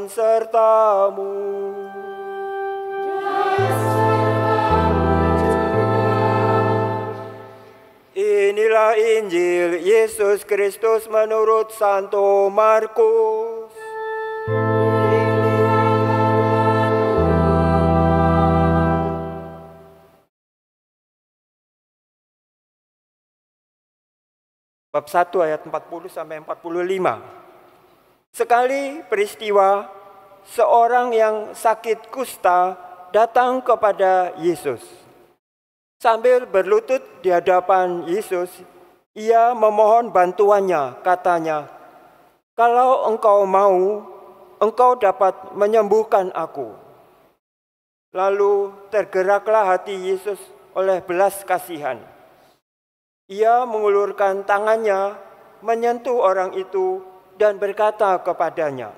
Tuhan sertamu. Inilah Injil Yesus Kristus menurut Santo Markus. Bab 1 ayat 40 sampai 45. Sekali peristiwa, seorang yang sakit kusta datang kepada Yesus. Sambil berlutut di hadapan Yesus, ia memohon bantuannya, katanya, "Kalau engkau mau, engkau dapat menyembuhkan aku." Lalu tergeraklah hati Yesus oleh belas kasihan. Ia mengulurkan tangannya, menyentuh orang itu dan berkata kepadanya,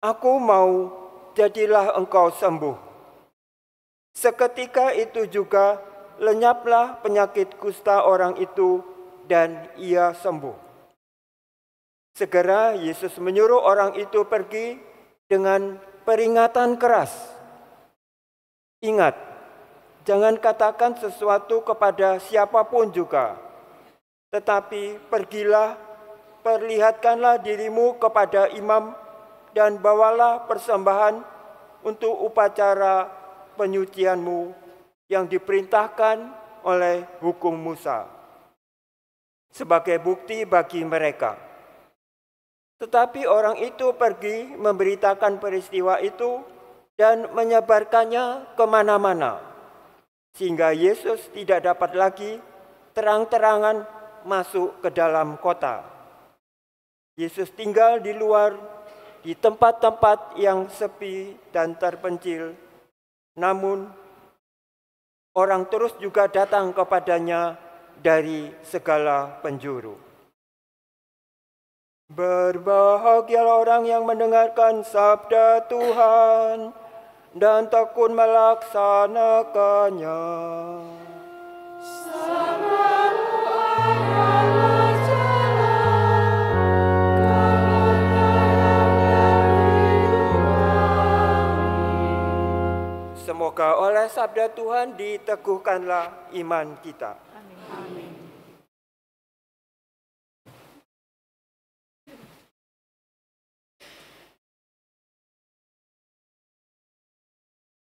"Aku mau, jadilah engkau sembuh." Seketika itu juga lenyaplah penyakit kusta orang itu dan ia sembuh. Segera Yesus menyuruh orang itu pergi dengan peringatan keras. Ingat, jangan katakan sesuatu kepada siapapun juga, tetapi pergilah, perlihatkanlah dirimu kepada imam dan bawalah persembahan untuk upacara penyucianmu yang diperintahkan oleh hukum Musa sebagai bukti bagi mereka. Tetapi orang itu pergi memberitakan peristiwa itu dan menyebarkannya kemana-mana, sehingga Yesus tidak dapat lagi terang-terangan masuk ke dalam kota. Yesus tinggal di luar, di tempat-tempat yang sepi dan terpencil. Namun, orang terus juga datang kepadanya dari segala penjuru. Berbahagialah orang yang mendengarkan sabda Tuhan dan tekun melaksanakannya. Semoga oleh sabda Tuhan diteguhkanlah iman kita. Amin.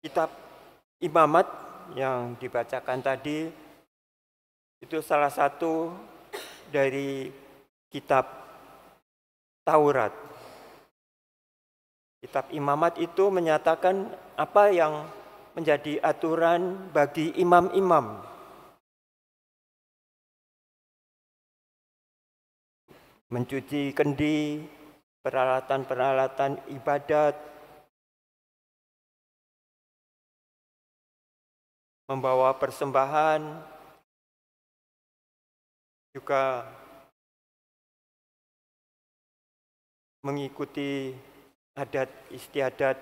Kitab Imamat yang dibacakan tadi itu salah satu dari kitab Taurat. Kitab Imamat itu menyatakan apa yang menjadi aturan bagi imam-imam. Mencuci kendi, peralatan-peralatan ibadat, membawa persembahan, juga mengikuti adat istiadat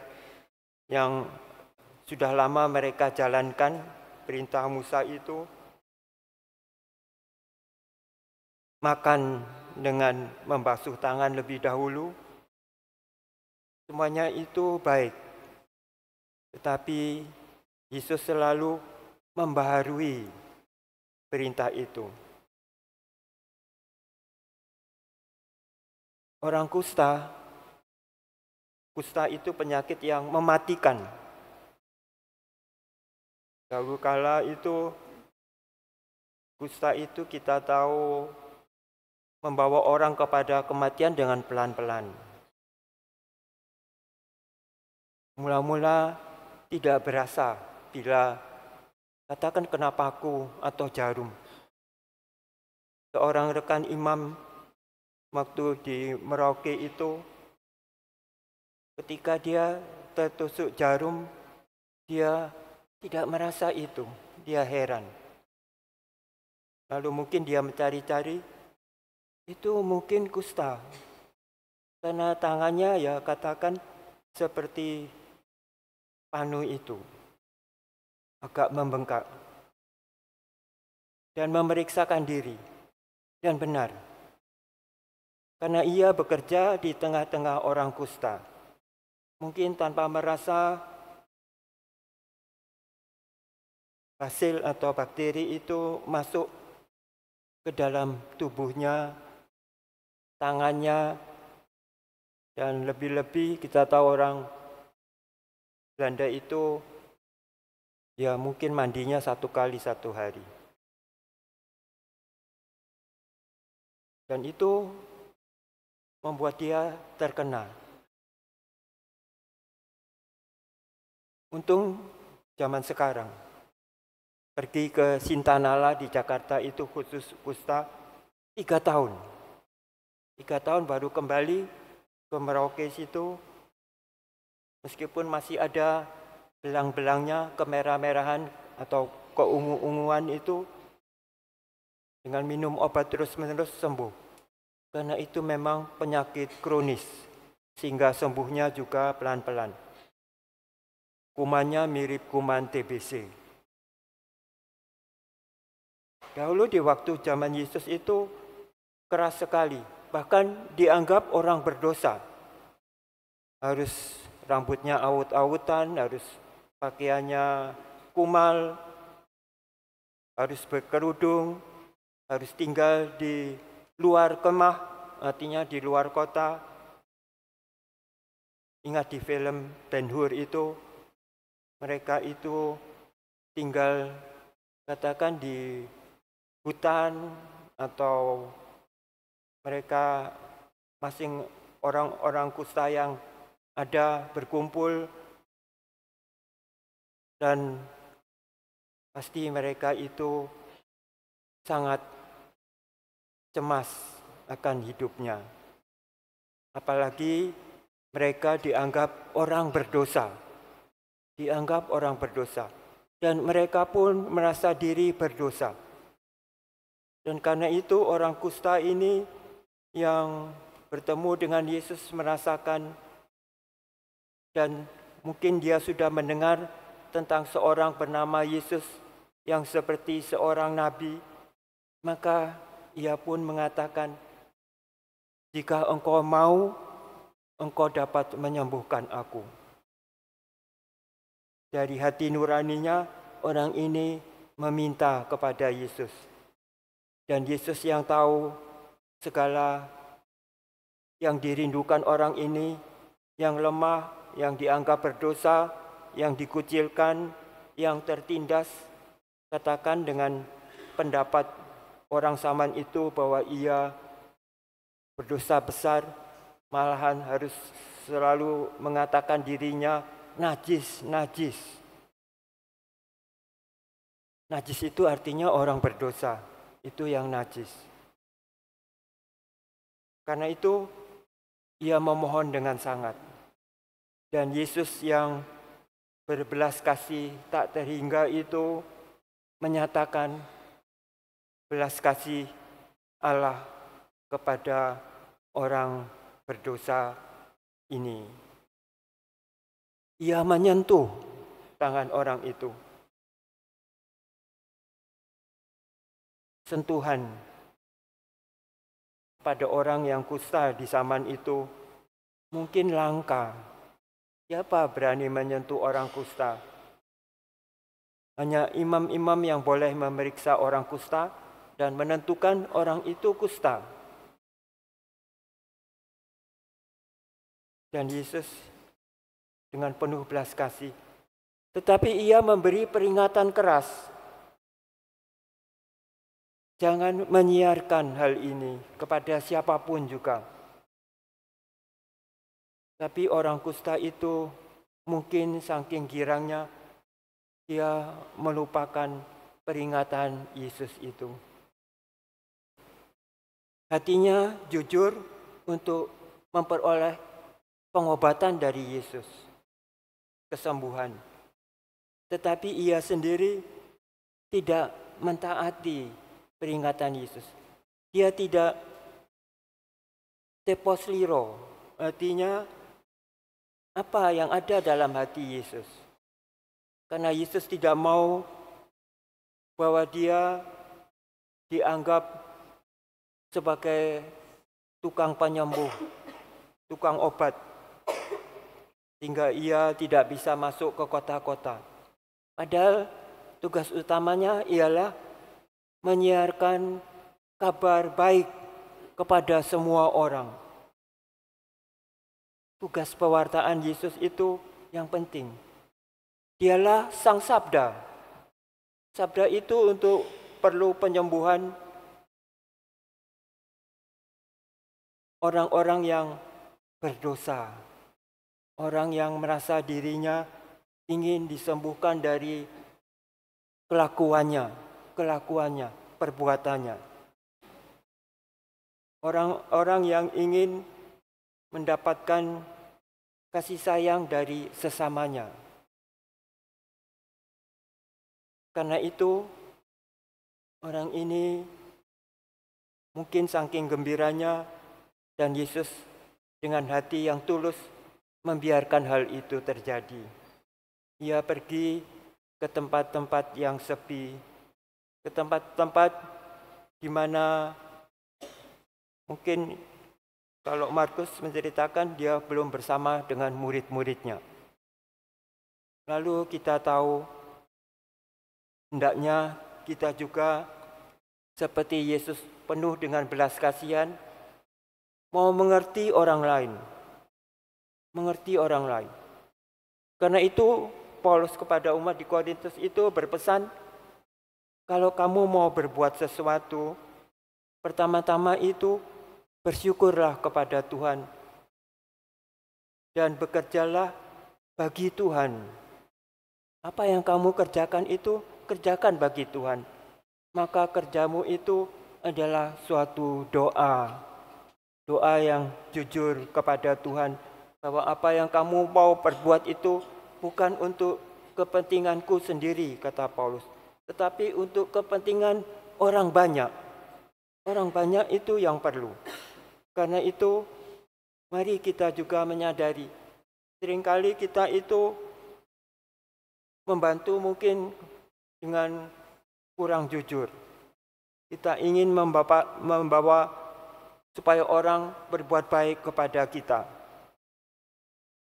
yang sudah lama mereka jalankan, perintah Musa itu. Makan dengan membasuh tangan lebih dahulu. Semuanya itu baik. Tetapi Yesus selalu membaharui perintah itu. Orang kusta itu penyakit yang mematikan. Dahulu kala itu, kusta itu kita tahu membawa orang kepada kematian dengan pelan-pelan. Mula-mula tidak berasa bila katakan kena paku atau jarum. Seorang rekan imam waktu di Merauke itu, ketika dia tertusuk jarum, dia tidak merasa itu, dia heran. Lalu mungkin dia mencari-cari, itu mungkin kusta. Karena tangannya ya katakan seperti panu itu, agak membengkak. Dan memeriksakan diri, dan benar. Karena ia bekerja di tengah-tengah orang kusta. mungkin tanpa merasa basil atau bakteri itu masuk ke dalam tubuhnya, tangannya, dan lebih-lebih kita tahu orang Belanda itu ya mungkin mandinya 1 kali 1 hari. Dan itu membuat dia terkena. Untung zaman sekarang, pergi ke Sintanala di Jakarta itu khusus kusta 3 tahun. 3 tahun baru kembali ke Merauke situ, meskipun masih ada belang-belangnya, kemerah-merahan atau keungu-unguan itu, dengan minum obat terus-menerus sembuh. Karena itu memang penyakit kronis, sehingga sembuhnya juga pelan-pelan. Kumannya mirip kuman TBC. Dahulu di waktu zaman Yesus itu keras sekali, bahkan dianggap orang berdosa. Harus rambutnya awut-awutan, harus pakaiannya kumal, harus berkerudung, harus tinggal di luar kemah, artinya di luar kota. Ingat di film Ben-Hur itu, mereka itu tinggal katakan di hutan, atau mereka masing orang-orang kusta yang ada berkumpul, dan pasti mereka itu sangat cemas akan hidupnya. Apalagi mereka dianggap orang berdosa. Dianggap orang berdosa. Dan mereka pun merasa diri berdosa. Dan karena itu orang kusta ini yang bertemu dengan Yesus merasakan, dan mungkin dia sudah mendengar tentang seorang bernama Yesus yang seperti seorang nabi, maka ia pun mengatakan, "Jika engkau mau, engkau dapat menyembuhkan aku." Dari hati nuraninya, orang ini meminta kepada Yesus. Dan Yesus yang tahu segala yang dirindukan orang ini, yang lemah, yang dianggap berdosa, yang dikucilkan, yang tertindas, katakan dengan pendapat orang zaman itu bahwa ia berdosa besar, malahan harus selalu mengatakan dirinya najis, najis. Najis itu artinya orang berdosa, itu yang najis. Karena itu ia memohon dengan sangat. Dan Yesus yang berbelas kasih tak terhingga itu menyatakan belas kasih Allah kepada orang berdosa ini. Ia menyentuh tangan orang itu. Sentuhan pada orang yang kusta di zaman itu mungkin langka. Siapa berani menyentuh orang kusta? Hanya imam-imam yang boleh memeriksa orang kusta dan menentukan orang itu kusta. Dan Yesus dengan penuh belas kasih, tetapi ia memberi peringatan keras. Jangan menyiarkan hal ini kepada siapapun juga. Tapi orang kusta itu mungkin saking girangnya, dia melupakan peringatan Yesus itu. Hatinya jujur untuk memperoleh pengobatan dari Yesus, kesembuhan. Tetapi ia sendiri tidak mentaati peringatan Yesus. Dia tidak teposliro, artinya apa yang ada dalam hati Yesus. Karena Yesus tidak mau bahwa dia dianggap sebagai tukang penyembuh, tukang obat. sehingga ia tidak bisa masuk ke kota-kota. Padahal tugas utamanya ialah menyiarkan kabar baik kepada semua orang. Tugas pewartaan Yesus itu yang penting. Dialah Sang Sabda. Sabda itu untuk perlu penyembuhan orang-orang yang berdosa. Orang yang merasa dirinya ingin disembuhkan dari kelakuannya, perbuatannya. Orang-orang yang ingin mendapatkan kasih sayang dari sesamanya. Karena itu, orang ini mungkin saking gembiranya dan Yesus dengan hati yang tulus membiarkan hal itu terjadi. Ia pergi ke tempat-tempat yang sepi, ke tempat-tempat di mana mungkin kalau Markus menceritakan dia belum bersama dengan murid-muridnya. Lalu kita tahu hendaknya kita juga seperti Yesus penuh dengan belas kasihan, mau mengerti orang lain. Karena itu Paulus kepada umat di Korintus itu berpesan, kalau kamu mau berbuat sesuatu, pertama-tama itu bersyukurlah kepada Tuhan dan bekerjalah bagi Tuhan. Apa yang kamu kerjakan itu, kerjakan bagi Tuhan. Maka kerjamu itu adalah suatu doa. Doa yang jujur kepada Tuhan. Bahwa apa yang kamu mau perbuat itu bukan untuk kepentinganku sendiri, kata Paulus. Tetapi untuk kepentingan orang banyak. Orang banyak itu yang perlu. Karena itu, mari kita juga menyadari. Seringkali kita itu membantu mungkin dengan kurang jujur. Kita ingin membawa supaya orang berbuat baik kepada kita.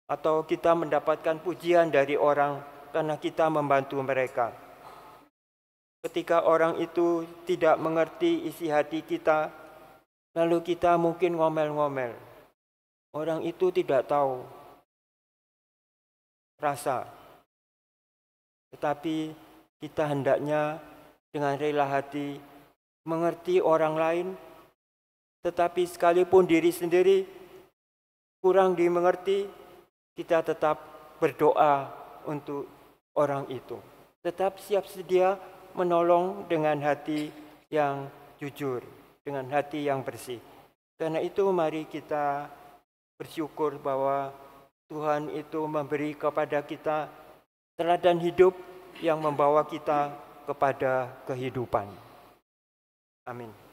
Atau kita mendapatkan pujian dari orang karena kita membantu mereka. Ketika orang itu tidak mengerti isi hati kita, lalu kita mungkin ngomel-ngomel. Orang itu tidak tahu rasa. Tetapi kita hendaknya dengan rela hati mengerti orang lain, tetapi sekalipun diri sendiri kurang dimengerti, kita tetap berdoa untuk orang itu. Tetap siap sedia menolong dengan hati yang jujur, dengan hati yang bersih. Karena itu mari kita bersyukur bahwa Tuhan itu memberi kepada kita teladan hidup yang membawa kita kepada kehidupan. Amin.